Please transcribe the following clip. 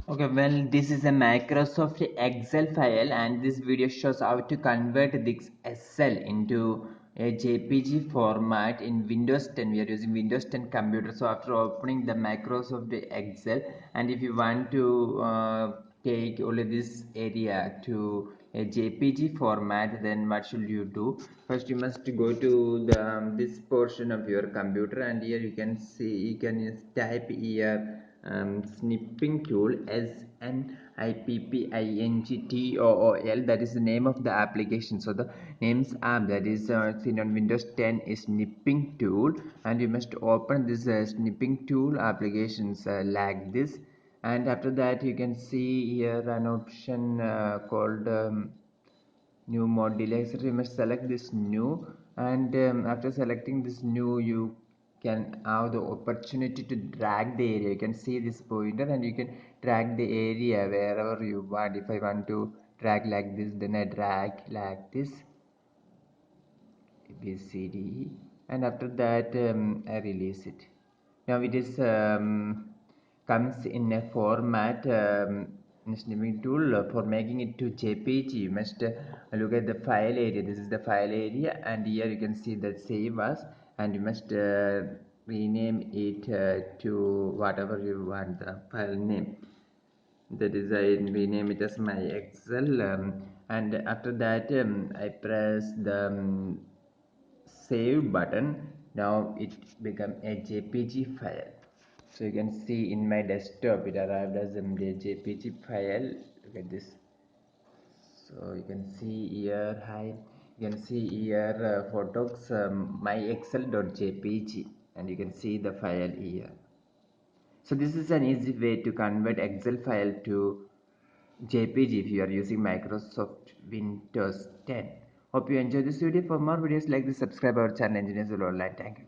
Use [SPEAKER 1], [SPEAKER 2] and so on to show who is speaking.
[SPEAKER 1] Okay, well, this is a Microsoft Excel file, and this video shows how to convert this Excel into a JPG format in Windows 10. We are using Windows 10 computer. So after opening the Microsoft Excel, and if you want to take only this area to a JPG format, then what should you do? First, you must go to the this portion of your computer, and here you can see, you can type here snipping tool, SNIPPINGTOOL. That is the name of the application. So the names app that is seen on Windows 10 is snipping tool, and you must open this snipping tool applications like this. And after that, you can see here an option called new module. So you must select this new, and after selecting this new, you can have the opportunity to drag the area. You can see this pointer, and you can drag the area wherever you want. If I want to drag like this, then I drag like this, ABCD, and after that I release it. Now it is comes in a format snipping tool. For making it to JPG, you must look at the file area. This is the file area, and here you can see that save as, and you must rename it to whatever you want the file name. That is, I rename it as my Excel, and after that I press the save button. Now it become a JPG file. So you can see in my desktop it arrived as a JPG file. Look at this. So you can see here, hi, you can see here photos, my excel.jpg, and you can see the file here. So this is an easy way to convert Excel file to JPG if you are using Microsoft Windows 10. Hope you enjoyed this video. For more videos like this, subscribe our channel Engineers Online. Thank you.